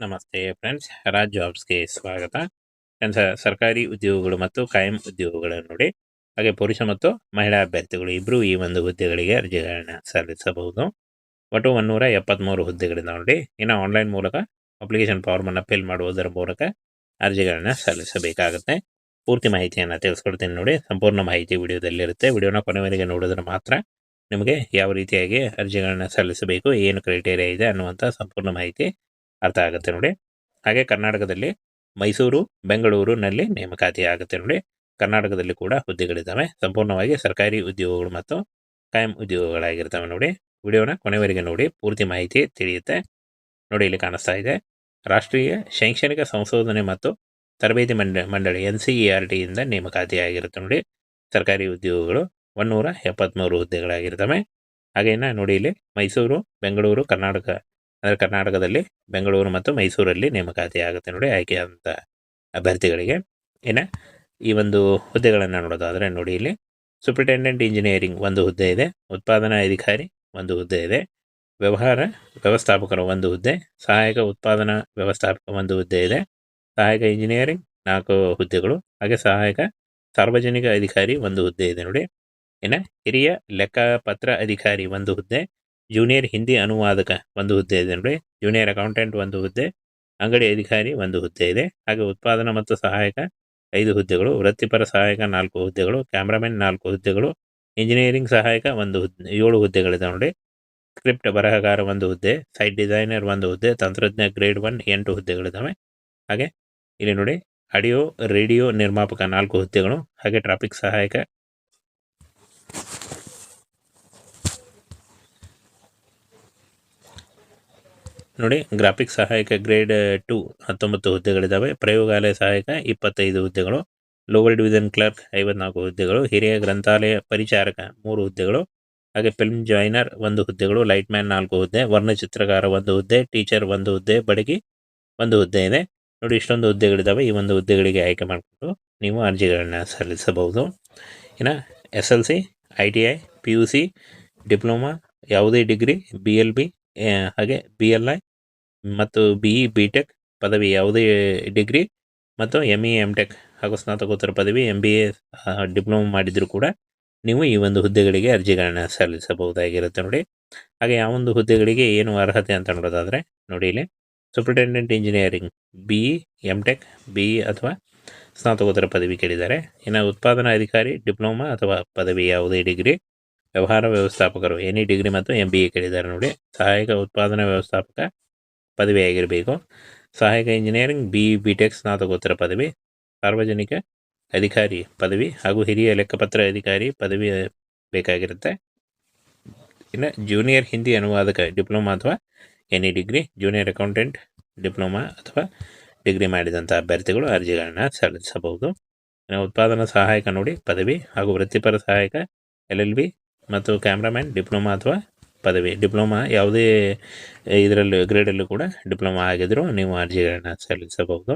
ನಮಸ್ತೆ ಫ್ರೆಂಡ್ಸ್, ರಾಜ್ ಜಾಬ್ಸ್ಗೆ ಸ್ವಾಗತ. ಫ್ರೆಂಡ್ಸ್, ಸರ್ಕಾರಿ ಉದ್ಯೋಗಗಳು ಮತ್ತು ಕಾಯಂ ಉದ್ಯೋಗಗಳನ್ನು ನೋಡಿ, ಹಾಗೆ ಪುರುಷ ಮತ್ತು ಮಹಿಳಾ ಅಭ್ಯರ್ಥಿಗಳು ಇಬ್ಬರು ಈ ಒಂದು ಹುದ್ದೆಗಳಿಗೆ ಅರ್ಜಿಗಳನ್ನು ಸಲ್ಲಿಸಬಹುದು. ಒಟ್ಟು 173 ಹುದ್ದೆಗಳಿಂದ ನೋಡಿ. ಇನ್ನು ಆನ್ಲೈನ್ ಮೂಲಕ ಅಪ್ಲಿಕೇಶನ್ ಫಾರ್ಮನ್ನು ಫಿಲ್ ಮಾಡುವುದರ ಮೂಲಕ ಅರ್ಜಿಗಳನ್ನು ಸಲ್ಲಿಸಬೇಕಾಗುತ್ತೆ. ಪೂರ್ತಿ ಮಾಹಿತಿಯನ್ನು ತಿಳಿಸ್ಕೊಡ್ತೀನಿ ನೋಡಿ. ಸಂಪೂರ್ಣ ಮಾಹಿತಿ ವಿಡಿಯೋದಲ್ಲಿರುತ್ತೆ. ವಿಡಿಯೋನ ಕೊನೆವರೆಗೆ ನೋಡಿದ್ರೆ ಮಾತ್ರ ನಿಮಗೆ ಯಾವ ರೀತಿಯಾಗಿ ಅರ್ಜಿಗಳನ್ನು ಸಲ್ಲಿಸಬೇಕು, ಏನು ಕ್ರೈಟೇರಿಯಾ ಇದೆ ಅನ್ನುವಂಥ ಸಂಪೂರ್ಣ ಮಾಹಿತಿ ಅರ್ಥ ಆಗುತ್ತೆ ನೋಡಿ. ಹಾಗೆ ಕರ್ನಾಟಕದಲ್ಲಿ ಮೈಸೂರು, ಬೆಂಗಳೂರಿನಲ್ಲಿ ನೇಮಕಾತಿ ಆಗುತ್ತೆ ನೋಡಿ. ಕರ್ನಾಟಕದಲ್ಲಿ ಕೂಡ ಹುದ್ದೆಗಳಿದ್ದಾವೆ. ಸಂಪೂರ್ಣವಾಗಿ ಸರ್ಕಾರಿ ಉದ್ಯೋಗಗಳು ಮತ್ತು ಕಾಯಂ ಉದ್ಯೋಗಗಳಾಗಿರ್ತವೆ ನೋಡಿ. ವಿಡಿಯೋನ ಕೊನೆವರೆಗೆ ನೋಡಿ, ಪೂರ್ತಿ ಮಾಹಿತಿ ತಿಳಿಯುತ್ತೆ ನೋಡಿ. ಇಲ್ಲಿ ಕಾಣಿಸ್ತಾ ಇದೆ, ರಾಷ್ಟ್ರೀಯ ಶೈಕ್ಷಣಿಕ ಸಂಶೋಧನೆ ಮತ್ತು ತರಬೇತಿ ಮಂಡಳಿ NCERT ಇಂದ ನೇಮಕಾತಿ ಆಗಿರುತ್ತೆ ನೋಡಿ. ಸರ್ಕಾರಿ ಉದ್ಯೋಗಗಳು 173 ಹುದ್ದೆಗಳಾಗಿರ್ತವೆ. ಹಾಗೇನ ನೋಡಿ, ಇಲ್ಲಿ ಮೈಸೂರು, ಬೆಂಗಳೂರು, ಕರ್ನಾಟಕ ಅಂದರೆ ಕರ್ನಾಟಕದಲ್ಲಿ ಬೆಂಗಳೂರು ಮತ್ತು ಮೈಸೂರಲ್ಲಿ ನೇಮಕಾತಿ ಆಗುತ್ತೆ ನೋಡಿ ಆಯ್ಕೆಯಾದಂಥ ಅಭ್ಯರ್ಥಿಗಳಿಗೆ. ಇನ್ನು ಈ ಒಂದು ಹುದ್ದೆಗಳನ್ನು ನೋಡೋದಾದರೆ ನೋಡಿ, ಇಲ್ಲಿ ಸೂಪರಿಂಟೆಂಡೆಂಟ್ ಇಂಜಿನಿಯರಿಂಗ್ ಒಂದು ಹುದ್ದೆ ಇದೆ, ಉತ್ಪಾದನಾ ಅಧಿಕಾರಿ ಒಂದು ಹುದ್ದೆ ಇದೆ, ವ್ಯವಹಾರ ವ್ಯವಸ್ಥಾಪಕರು ಒಂದು ಹುದ್ದೆ, ಸಹಾಯಕ ಉತ್ಪಾದನಾ ವ್ಯವಸ್ಥಾಪಕ ಒಂದು ಹುದ್ದೆ ಇದೆ, ಸಹಾಯಕ ಇಂಜಿನಿಯರಿಂಗ್ 4 ಹುದ್ದೆಗಳು, ಹಾಗೆ ಸಹಾಯಕ ಸಾರ್ವಜನಿಕ ಅಧಿಕಾರಿ ಒಂದು ಹುದ್ದೆ ಇದೆ ನೋಡಿ. ಇನ್ನು ಹಿರಿಯ ಲೆಕ್ಕಪತ್ರ ಅಧಿಕಾರಿ ಒಂದು ಹುದ್ದೆ, ಜೂನಿಯರ್ ಹಿಂದಿ ಅನುವಾದಕ ಒಂದು ಹುದ್ದೆ ಇದೆ ನೋಡಿ, ಜೂನಿಯರ್ ಅಕೌಂಟೆಂಟ್ ಒಂದು ಹುದ್ದೆ, ಅಂಗಡಿ ಅಧಿಕಾರಿ ಒಂದು ಹುದ್ದೆ ಇದೆ, ಹಾಗೆ ಉತ್ಪಾದನಾ ಮತ್ತು ಸಹಾಯಕ 5 ಹುದ್ದೆಗಳು, ವೃತ್ತಿಪರ ಸಹಾಯಕ 4 ಹುದ್ದೆಗಳು, ಕ್ಯಾಮ್ರಾಮನ್ 4 ಹುದ್ದೆಗಳು, ಇಂಜಿನಿಯರಿಂಗ್ ಸಹಾಯಕ 7 ಹುದ್ದೆಗಳಿದೆ ನೋಡಿ, ಸ್ಕ್ರಿಪ್ಟ್ ಬರಹಗಾರ ಒಂದು ಹುದ್ದೆ, ಸೈಟ್ ಡಿಸೈನರ್ ಒಂದು ಹುದ್ದೆ, ತಂತ್ರಜ್ಞ ಗ್ರೇಡ್ 1 8 ಹುದ್ದೆಗಳಿದ್ದಾವೆ. ಹಾಗೆ ಇಲ್ಲಿ ನೋಡಿ, ಆಡಿಯೋ ರೇಡಿಯೋ ನಿರ್ಮಾಪಕ 4 ಹುದ್ದೆಗಳು, ಹಾಗೆ ಟ್ರಾಫಿಕ್ ಸಹಾಯಕ ನೋಡಿ, ಗ್ರಾಫಿಕ್ ಸಹಾಯಕ ಗ್ರೇಡ್ 2 19 ಹುದ್ದೆಗಳಿದ್ದಾವೆ, ಪ್ರಯೋಗಾಲಯ ಸಹಾಯಕ 25 ಹುದ್ದೆಗಳು, ಲೋವರ್ ಡಿವಿಷನ್ ಕ್ಲರ್ಕ್ 54 ಹುದ್ದೆಗಳು, ಹಿರಿಯ ಗ್ರಂಥಾಲಯ ಪರಿಚಾರಕ 3 ಹುದ್ದೆಗಳು, ಹಾಗೆ ಫಿಲ್ಮ್ ಜಾಯ್ನರ್ 1 ಹುದ್ದೆಗಳು, ಲೈಟ್ ಮ್ಯಾನ್ 4 ಹುದ್ದೆ, ವರ್ಣಚಿತ್ರಕಾರ 1 ಹುದ್ದೆ, ಟೀಚರ್ 1 ಹುದ್ದೆ, ಬಡಗಿ 1 ಹುದ್ದೆ ಇದೆ ನೋಡಿ. ಇಷ್ಟೊಂದು ಹುದ್ದೆಗಳಿದ್ದಾವೆ. ಈ ಒಂದು ಹುದ್ದೆಗಳಿಗೆ ಆಯ್ಕೆ ಮಾಡಿಕೊಂಡು ನೀವು ಅರ್ಜಿಗಳನ್ನು ಸಲ್ಲಿಸಬಹುದು. ಇನ್ನು SLC, ITI, PUC, ಡಿಪ್ಲೊಮಾ, ಯಾವುದೇ ಡಿಗ್ರಿ, BLB, ಹಾಗೆ BLI ಮತ್ತು BE, BTech ಪದವಿ, ಯಾವುದೇ ಡಿಗ್ರಿ ಮತ್ತು ME, MTech ಹಾಗೂ ಸ್ನಾತಕೋತ್ತರ ಪದವಿ, MBA, ಡಿಪ್ಲೊಮಾ ಮಾಡಿದರೂ ಕೂಡ ನೀವು ಈ ಒಂದು ಹುದ್ದೆಗಳಿಗೆ ಅರ್ಜಿಗಳನ್ನು ಸಲ್ಲಿಸಬಹುದಾಗಿರುತ್ತೆ ನೋಡಿ. ಹಾಗೆ ಆ ಒಂದು ಹುದ್ದೆಗಳಿಗೆ ಏನು ಅರ್ಹತೆ ಅಂತ ನೋಡೋದಾದರೆ ನೋಡಿ, ಇಲ್ಲಿ superintendent engineering BE, MTech, BE ಅಥವಾ ಸ್ನಾತಕೋತ್ತರ ಪದವಿ ಕೇಳಿದ್ದಾರೆ. ಇನ್ನು ಉತ್ಪಾದನಾ ಅಧಿಕಾರಿ ಡಿಪ್ಲೊಮಾ ಅಥವಾ ಪದವಿ, ಯಾವುದೇ ಡಿಗ್ರಿ, ವ್ಯವಹಾರ ವ್ಯವಸ್ಥಾಪಕರು ಎನಿ ಡಿಗ್ರಿ ಮತ್ತು MBA ಕೇಳಿದ್ದಾರೆ ನೋಡಿ. ಸಹಾಯಕ ಉತ್ಪಾದನಾ ವ್ಯವಸ್ಥಾಪಕ ಪದವಿ ಆಗಿರಬೇಕು, ಸಹಾಯಕ ಇಂಜಿನಿಯರಿಂಗ್ BE, BTech ಸ್ನಾತಕೋತ್ತರ ಪದವಿ, ಸಾರ್ವಜನಿಕ ಅಧಿಕಾರಿ ಪದವಿ ಹಾಗೂ ಹಿರಿಯ ಲೆಕ್ಕಪತ್ರ ಅಧಿಕಾರಿ ಪದವಿ ಬೇಕಾಗಿರುತ್ತೆ. ಇನ್ನು ಜೂನಿಯರ್ ಹಿಂದಿ ಅನುವಾದಕ ಡಿಪ್ಲೊಮಾ ಅಥವಾ any degree, junior accountant diploma ಅಥವಾ ಡಿಗ್ರಿ ಮಾಡಿದಂಥ ಅಭ್ಯರ್ಥಿಗಳು ಅರ್ಜಿಗಳನ್ನು ಸಲ್ಲಿಸಬಹುದು. ಇನ್ನು ಉತ್ಪಾದನಾ ಸಹಾಯಕ ನೋಡಿ ಪದವಿ ಹಾಗೂ ವೃತ್ತಿಪರ ಸಹಾಯಕ LLB ಮತ್ತು ಕ್ಯಾಮ್ರಾಮ್ಯಾನ್ ಡಿಪ್ಲೊಮಾ ಅಥವಾ ಪದವಿ, ಡಿಪ್ಲೊಮಾ ಯಾವುದೇ ಇದರಲ್ಲೂ ಗ್ರೇಡಲ್ಲೂ ಕೂಡ ಡಿಪ್ಲೊಮಾ ಆಗಿದ್ದರೂ ನೀವು ಅರ್ಜಿಗಳನ್ನು ಸಲ್ಲಿಸಬಹುದು.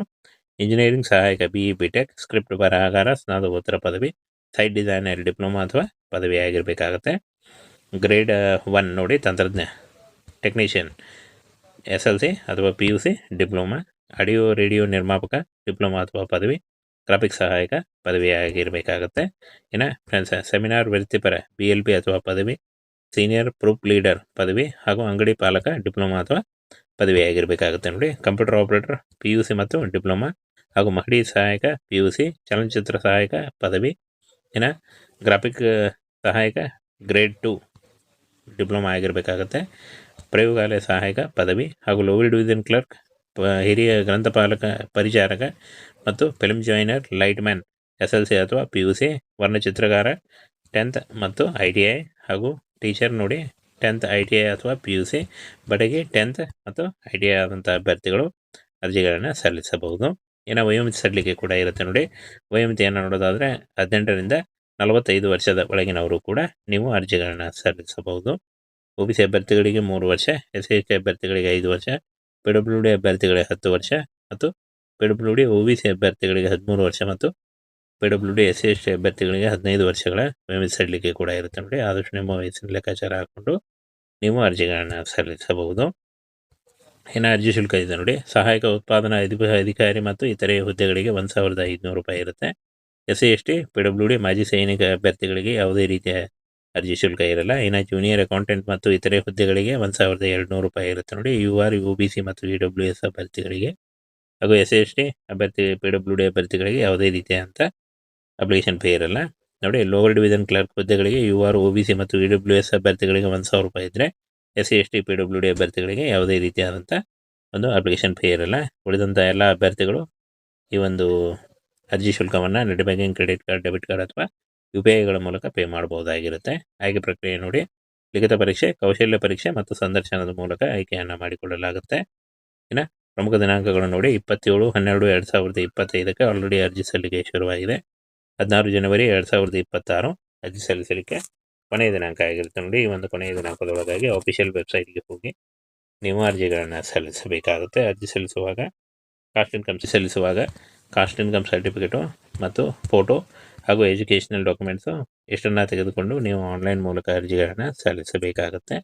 ಇಂಜಿನಿಯರಿಂಗ್ ಸಹಾಯಕ BE, BTech, ಸ್ಕ್ರಿಪ್ಟ್ ಬರಹಗಾರ ಸ್ನಾತಕೋತ್ತರ ಪದವಿ, ಸೈಟ್ ಡಿಸೈನರ್ ಡಿಪ್ಲೊಮಾ ಅಥವಾ ಪದವಿ ಆಗಿರಬೇಕಾಗತ್ತೆ. ಗ್ರೇಡ್ 1 ನೋಡಿ ತಂತ್ರಜ್ಞ ಟೆಕ್ನಿಷಿಯನ್ SLC ಅಥವಾ PUC, ಡಿಪ್ಲೊಮಾ, ಆಡಿಯೋ ರೇಡಿಯೋ ನಿರ್ಮಾಪಕ ಡಿಪ್ಲೊಮಾ ಅಥವಾ ಪದವಿ, ಗ್ರಾಫಿಕ್ ಸಹಾಯಕ ಪದವಿ ಆಗಿರಬೇಕಾಗತ್ತೆ. ಇನ್ನು ಫ್ರೆಂಡ್ಸ್, ಸೆಮಿನಾರ್ ವೃತ್ತಿಪರ BLB ಅಥವಾ ಪದವಿ, ಸೀನಿಯರ್ ಪ್ರೂಫ್ ಲೀಡರ್ ಪದವಿ ಹಾಗೂ ಅಂಗಡಿ ಪಾಲಕ ಡಿಪ್ಲೊಮಾ ಅಥವಾ ಪದವಿ ಆಗಿರಬೇಕಾಗುತ್ತೆ ನೋಡಿ. ಕಂಪ್ಯೂಟರ್ ಆಪರೇಟರ್ PUC ಮತ್ತು ಡಿಪ್ಲೊಮಾ ಹಾಗೂ ಮಹಡಿ ಸಹಾಯಕ PUC, ಚಲನಚಿತ್ರ ಸಹಾಯಕ ಪದವಿ, ಇನ್ನು ಗ್ರಾಫಿಕ್ ಸಹಾಯಕ ಗ್ರೇಡ್ 2 ಡಿಪ್ಲೊಮಾ ಆಗಿರಬೇಕಾಗತ್ತೆ. ಪ್ರಯೋಗಾಲಯ ಸಹಾಯಕ ಪದವಿ ಹಾಗೂ ಲೋವರ್ ಡಿವಿಷನ್ ಕ್ಲರ್ಕ್, ಹಿರಿಯ ಗ್ರಂಥಪಾಲಕ ಪರಿಚಾರಕ ಮತ್ತು ಫಿಲ್ಮ್ ಜಾಯ್ನರ್, ಲೈಟ್ ಮ್ಯಾನ್ SLC ಅಥವಾ PUC, ವರ್ಣಚಿತ್ರಕಾರ 10th ಮತ್ತು ITI ಹಾಗೂ ಟೀಚರ್ ನೋಡಿ 10th, ITI ಅಥವಾ PUC, ಬಡಗಿ 10th ಮತ್ತು ITI ಆದಂಥ ಅಭ್ಯರ್ಥಿಗಳು ಅರ್ಜಿಗಳನ್ನು ಸಲ್ಲಿಸಬಹುದು. ಇನ್ನು ವಯೋಮಿತಿ ಸಡಿಲಿಕೆ ಕೂಡ ಇರುತ್ತೆ ನೋಡಿ. ವಯೋಮಿತಿಯನ್ನು ನೋಡೋದಾದರೆ 18ರಿಂದ 45 ವರ್ಷದ ಒಳಗಿನವರು ಕೂಡ ನೀವು ಅರ್ಜಿಗಳನ್ನು ಸಲ್ಲಿಸಬಹುದು. OBC ಅಭ್ಯರ್ಥಿಗಳಿಗೆ 3 ವರ್ಷ, SC/ST ಅಭ್ಯರ್ಥಿಗಳಿಗೆ 5 ವರ್ಷ, PWD ಅಭ್ಯರ್ಥಿಗಳಿಗೆ 10 ವರ್ಷ ಮತ್ತು PWD OBC ಅಭ್ಯರ್ಥಿಗಳಿಗೆ 13 ವರ್ಷ ಮತ್ತು PWD SC/ST ಅಭ್ಯರ್ಥಿಗಳಿಗೆ 15 ವರ್ಷಗಳ ವಯೋಮಿತಿ ಸಡಿಲಿಕೆ ಕೂಡ ಇರುತ್ತೆ ನೋಡಿ. ಆದಷ್ಟು ನಿಮ್ಮ ವಯಸ್ಸಿನ ಲೆಕ್ಕಾಚಾರ ಹಾಕ್ಕೊಂಡು ನೀವು ಅರ್ಜಿಗಳನ್ನು ಸಲ್ಲಿಸಬಹುದು. ಇನ್ನು ಅರ್ಜಿ ಶುಲ್ಕ ಇದೆ ನೋಡಿ. ಸಹಾಯಕ ಉತ್ಪಾದನಾ ಅಧಿಕಾರಿ ಮತ್ತು ಇತರೆ ಹುದ್ದೆಗಳಿಗೆ 1,500 ರೂಪಾಯಿ ಇರುತ್ತೆ. SC/ST PWD ಮಾಜಿ ಸೈನಿಕ ಅಭ್ಯರ್ಥಿಗಳಿಗೆ ಯಾವುದೇ ರೀತಿಯ ಅರ್ಜಿ ಶುಲ್ಕ ಇರಲ್ಲ. ಇನ್ನು ಜೂನಿಯರ್ ಅಕೌಂಟೆಂಟ್ ಮತ್ತು ಇತರೆ ಹುದ್ದೆಗಳಿಗೆ 1,200 ರೂಪಾಯಿ ಇರುತ್ತೆ ನೋಡಿ. UR OBC ಮತ್ತು EWS ಅಭ್ಯರ್ಥಿಗಳಿಗೆ ಹಾಗೂ SC/ST ಅಭ್ಯರ್ಥಿ PWD ಅಭ್ಯರ್ಥಿಗಳಿಗೆ ಯಾವುದೇ ರೀತಿಯಾದಂಥ ಅಪ್ಲಿಕೇಶನ್ ಫೀ ಇರಲ್ಲ ನೋಡಿ. ಲೋವರ್ ಡಿವಿಷನ್ ಕ್ಲರ್ಕ್ ಹುದ್ದೆಗಳಿಗೆ UR OBC ಮತ್ತು EWS ಅಭ್ಯರ್ಥಿಗಳಿಗೆ 1,000 ರೂಪಾಯಿ ಇದ್ದರೆ SC/ST PWD ಅಭ್ಯರ್ಥಿಗಳಿಗೆ ಯಾವುದೇ ರೀತಿಯಾದಂಥ ಒಂದು ಅಪ್ಲಿಕೇಶನ್ ಫೀ ಇರಲ್ಲ. ಉಳಿದಂಥ ಎಲ್ಲ ಅಭ್ಯರ್ಥಿಗಳು ಈ ಒಂದು ಅರ್ಜಿ ಶುಲ್ಕವನ್ನು net banking, credit card, debit card ಅಥವಾ UPIಗಳ ಮೂಲಕ ಪೇ ಮಾಡಬಹುದಾಗಿರುತ್ತೆ. ಆಯ್ಕೆ ಪ್ರಕ್ರಿಯೆ ನೋಡಿ. ಲಿಖಿತ ಪರೀಕ್ಷೆ, ಕೌಶಲ್ಯ ಪರೀಕ್ಷೆ ಮತ್ತು ಸಂದರ್ಶನದ ಮೂಲಕ ಆಯ್ಕೆಯನ್ನು ಮಾಡಿಕೊಳ್ಳಲಾಗುತ್ತೆ. ಇನ್ನು ಪ್ರಮುಖ ದಿನಾಂಕಗಳು ನೋಡಿ. 27/12/2025 ಆಲ್ರೆಡಿ ಅರ್ಜಿ ಸಲ್ಲಿಕೆ ಶುರುವಾಗಿದೆ. 16 ಜನವರಿ 2026 ಅರ್ಜಿ ಸಲ್ಲಿಸಲಿಕ್ಕೆ ಕೊನೆಯ ದಿನಾಂಕ ಆಗಿರುತ್ತೆ ನೋಡಿ. ಈ ಒಂದು ಕೊನೆಯ ದಿನಾಂಕದೊಳಗಾಗಿ ಆಫಿಷಿಯಲ್ ವೆಬ್ಸೈಟ್ಗೆ ಹೋಗಿ ನೀವು ಅರ್ಜಿಗಳನ್ನು ಸಲ್ಲಿಸಬೇಕಾಗುತ್ತೆ. ಅರ್ಜಿ ಸಲ್ಲಿಸುವಾಗ ಕಾಸ್ಟ್ ಇನ್ಕಮ್ ಸರ್ಟಿಫಿಕೇಟು ಮತ್ತು ಫೋಟೋ ಹಾಗೂ ಎಜುಕೇಷನಲ್ ಡಾಕ್ಯುಮೆಂಟ್ಸು ಇಷ್ಟನ್ನು ತೆಗೆದುಕೊಂಡು ನೀವು ಆನ್ಲೈನ್ ಮೂಲಕ ಅರ್ಜಿಗಳನ್ನು ಸಲ್ಲಿಸಬೇಕಾಗುತ್ತೆ.